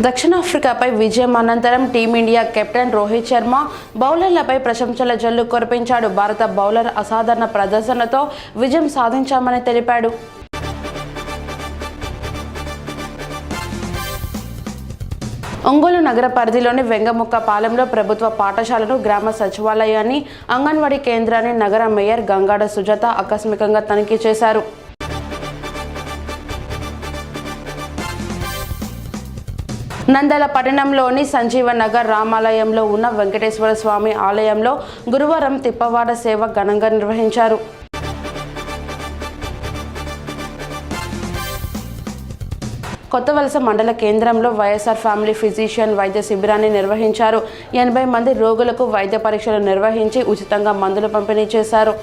దక్షిణాఫ్రికాపై విజయం అనంతరం team India captain Rohit Sharma బౌలర్లపై ప్రశంసల జల్లు కురిపించాడు. భారత బౌలర్ అసాధారణ ప్రదర్శనతో విజయం సాధించామని తెలిపాడు. ఒంగోలు నగర పరిధిలోని వెంగముక్క పాలెంలో ప్రభుత్వ పాఠశాలను, గ్రామ సచివాలయాన్ని, అంగన్వాడీ కేంద్రాన్ని నగర మేయర్ గంగాడ సుజాత ఆకస్మికంగా తనిఖీ చేశారు. నంద్యాల పట్టణంలోని సంజీవ నగర్ రామాలయంలో ఉన్న వెంకటేశ్వర స్వామి ఆలయంలో గురువారం తిప్పవాడ సేవ ఘనంగా నిర్వహించారు. కొత్తవలస మండల కేంద్రంలో వైఎస్ఆర్ ఫ్యామిలీ ఫిజిషియన్ వైద్య శిబిరాన్ని నిర్వహించారు. 80 మంది రోగులకు వైద్య పరీక్షలు నిర్వహించి ఉచితంగా మందులు పంపిణీ చేశారు.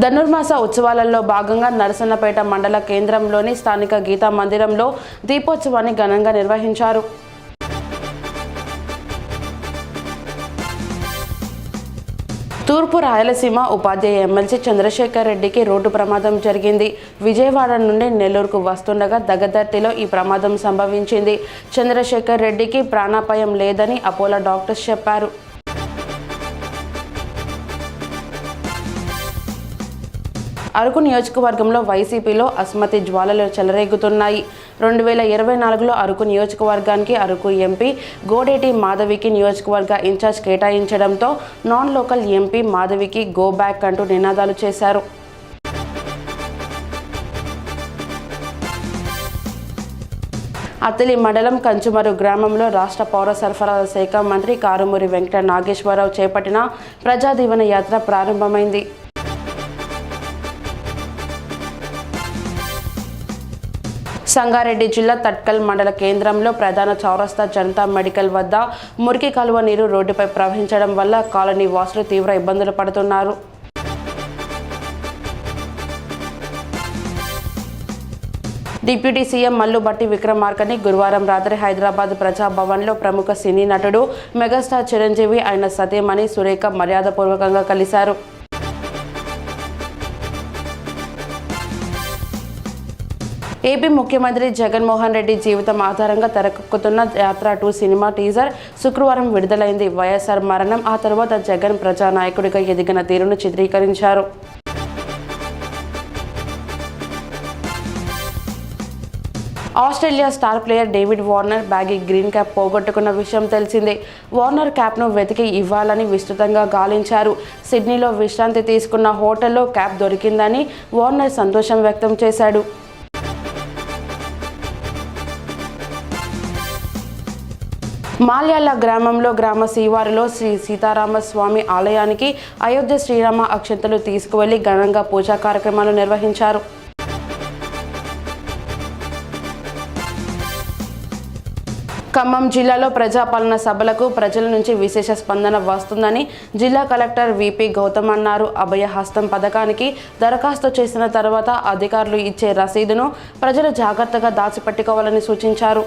ధనుర్మాస ఉత్సవాలలో భాగంగా నరసన్నపేట మండల కేంద్రంలోని స్థానిక గీతా మందిరంలో దీపోత్సవాన్ని ఘనంగా నిర్వహించారు. తూర్పు రాయలసీమ ఉపాధ్యాయ ఎమ్మెల్సీ చంద్రశేఖర్ రెడ్డికి రోడ్డు ప్రమాదం జరిగింది. విజయవాడ నుండి నెల్లూరుకు వస్తుండగా దగదర్తిలో ఈ ప్రమాదం సంభవించింది. చంద్రశేఖర్ రెడ్డికి ప్రాణాపాయం లేదని అపోలో డాక్టర్స్ చెప్పారు. అరకు నియోజకవర్గంలో వైసీపీలో అస్మతి జ్వాలలు చెలరేగుతున్నాయి. 2024లో అరకు నియోజకవర్గానికి అరకు ఎంపీ గోడేటి మాధవికి నియోజకవర్గ ఇన్ఛార్జ్ కేటాయించడంతో నాన్ లోకల్ ఎంపీ మాధవికి గో బ్యాక్ అంటూ నినాదాలు చేశారు. అత్తిలి మండలం కంచుమరు గ్రామంలో రాష్ట్ర పౌర సరఫరాల శాఖ మంత్రి కారుమూరి వెంకట నాగేశ్వరరావు చేపట్టిన ప్రజాదీవన యాత్ర ప్రారంభమైంది. సంగారెడ్డి జిల్లా తట్కల్ మండల కేంద్రంలో ప్రధాన చౌరస్తా జనతా మెడికల్ వద్ద మురికి కాలువ నీరు రోడ్డుపై ప్రవహించడం వల్ల కాలనీ వాసులు తీవ్ర ఇబ్బందులు పడుతున్నారు. డిప్యూటీ సీఎం మల్లుబట్టి విక్రమార్కని గురువారం రాత్రి హైదరాబాద్ ప్రజాభవన్లో ప్రముఖ సినీ నటుడు మెగాస్టార్ చిరంజీవి ఆయన సతీమణి సురేఖ మర్యాదపూర్వకంగా కలిశారు. ఏపీ ముఖ్యమంత్రి జగన్మోహన్ రెడ్డి జీవితం ఆధారంగా తెరకెక్కుతున్న యాత్ర 2 సినిమా టీజర్ శుక్రవారం విడుదలైంది. వైఎస్ఆర్ మరణం, ఆ తర్వాత జగన్ ప్రజానాయకుడిగా ఎదిగిన తీరును చిత్రీకరించారు. Australia star player David Warner baggy green cap పోగొట్టుకున్న విషయం తెలిసిందే. వార్నర్ క్యాప్ను వెతికి ఇవ్వాలని విస్తృతంగా గాలించారు. సిడ్నీలో విశ్రాంతి తీసుకున్న హోటల్లో క్యాప్ దొరికిందని వార్నర్ సంతోషం వ్యక్తం చేశాడు. మాల్యాల గ్రామంలో గ్రామ శివారులో శ్రీ సీతారామస్వామి ఆలయానికి అయోధ్య శ్రీరామ అక్షంతలు తీసుకువెళ్లి ఘనంగా పూజా కార్యక్రమాలు నిర్వహించారు. ఖమ్మం జిల్లాలో ప్రజాపాలన సభలకు ప్రజల నుంచి విశేష స్పందన వస్తుందని జిల్లా కలెక్టర్ విపి గౌతమ్ అన్నారు. అభయహస్తం పథకానికి దరఖాస్తు చేసిన తర్వాత అధికారులు ఇచ్చే రసీదును ప్రజలు జాగ్రత్తగా దాచిపెట్టుకోవాలని సూచించారు.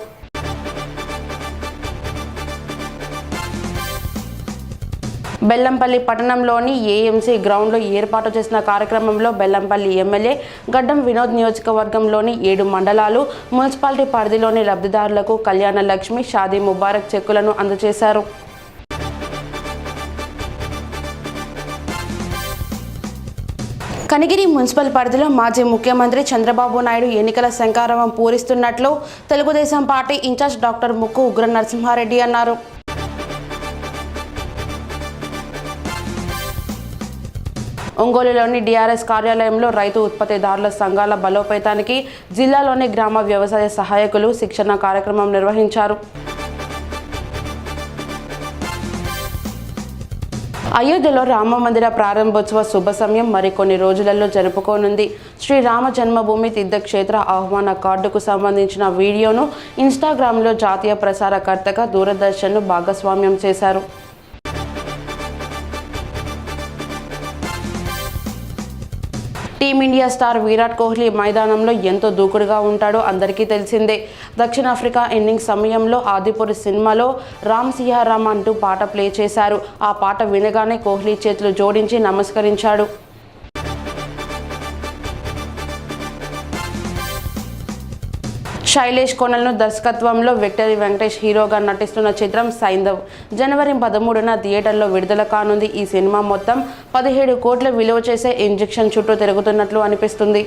బెల్లంపల్లి పట్టణంలోని ఏఎంసీ గ్రౌండ్లో ఏర్పాటు చేసిన కార్యక్రమంలో బెల్లంపల్లి ఎమ్మెల్యే గడ్డం వినోద్ నియోజకవర్గంలోని 7 మండలాలు, మున్సిపాలిటీ పరిధిలోని లబ్ధిదారులకు కళ్యాణ లక్ష్మి, షాదీ ముబారక్ చెక్కులను అందజేశారు. కనిగిరి మున్సిపల్ పరిధిలో మాజీ ముఖ్యమంత్రి చంద్రబాబు నాయుడు ఎన్నికల శంఖారావం పూరిస్తున్నట్లు తెలుగుదేశం పార్టీ ఇన్ఛార్జ్ డాక్టర్ ముక్కు ఉగ్ర నరసింహారెడ్డి అన్నారు. ఒంగోలులోని డిఆర్ఎస్ కార్యాలయంలో రైతు ఉత్పత్తిదారుల సంఘాల బలోపేతానికి జిల్లాలోని గ్రామ వ్యవసాయ సహాయకులు శిక్షణ కార్యక్రమం నిర్వహించారు. అయోధ్యలో రామమందిర ప్రారంభోత్సవ శుభ సమయం మరికొన్ని రోజులలో జరుపుకోనుంది. శ్రీరామ జన్మభూమి తీర్థక్షేత్ర ఆహ్వాన కార్డుకు సంబంధించిన వీడియోను ఇన్స్టాగ్రామ్లో జాతీయ ప్రసారకర్తగా దూరదర్శన్ను భాగస్వామ్యం చేశారు. టీమిండియా స్టార్ విరాట్ కోహ్లీ మైదానంలో ఎంతో దూకుడుగా ఉంటాడో అందరికీ తెలిసిందే. దక్షిణాఫ్రికా ఇన్నింగ్స్ సమయంలో ఆదిపురుష్ సినిమాలో రామ్ సియా రామ్ అంటూ పాట ప్లే చేశారు. ఆ పాట వినగానే కోహ్లీ చేతులు జోడించి నమస్కరించాడు. శైలేష్ కొనల్ను దర్శకత్వంలో విక్టరీ వెంకటేష్ హీరోగా నటిస్తున్న చిత్రం సైంధవ్ జనవరి 13న థియేటర్లో విడుదల కానుంది. ఈ సినిమా మొత్తం 17 కోట్ల విలువ చేసే ఇంజెక్షన్ చుట్టూ తిరుగుతున్నట్లు అనిపిస్తుంది.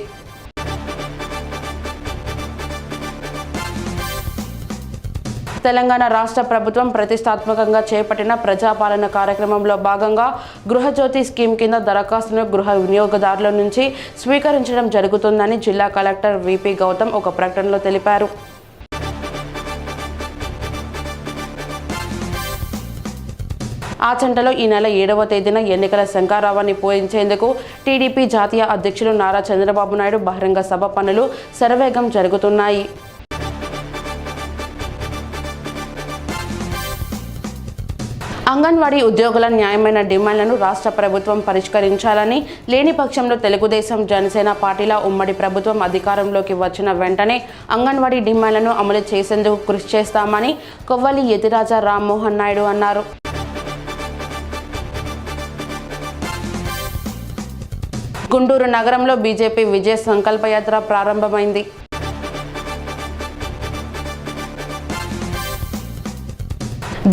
తెలంగాణ రాష్ట్ర ప్రభుత్వం ప్రతిష్టాత్మకంగా చేపట్టిన ప్రజాపాలన కార్యక్రమంలో భాగంగా గృహజ్యోతి స్కీమ్ కింద దరఖాస్తును గృహ వినియోగదారుల నుంచి స్వీకరించడం జరుగుతుందని జిల్లా కలెక్టర్ విపి గౌతమ్ ఒక ప్రకటనలో తెలిపారు. ఆచంటలో ఈ నెల 7వ తేదీన ఎన్నికల శంఖారావాన్ని పూరించేందుకు టీడీపీ జాతీయ అధ్యక్షులు నారా చంద్రబాబు నాయుడు బహిరంగ సభ పనులు శరవేగం జరుగుతున్నాయి. అంగన్వాడీ ఉద్యోగుల న్యాయమైన డిమాండ్లను రాష్ట్ర ప్రభుత్వం పరిష్కరించాలని, లేని పక్షంలో తెలుగుదేశం జనసేన పార్టీల ఉమ్మడి ప్రభుత్వం అధికారంలోకి వచ్చిన వెంటనే అంగన్వాడీ డిమాండ్లను అమలు చేసేందుకు కృషి చేస్తామని కొవ్వలి యతిరాజ రామ్మోహన్ నాయుడు అన్నారు. గుంటూరు నగరంలో బీజేపీ విజయ సంకల్పయాత్ర ప్రారంభమైంది.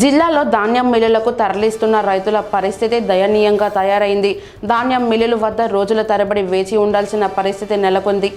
జిల్లాలో ధాన్యం మిల్లులకు తరలిస్తున్న రైతుల పరిస్థితి దయనీయంగా తయారైంది. ధాన్యం మిల్లుల వద్ద రోజుల తరబడి వేచి ఉండాల్సిన పరిస్థితి నెలకొంది.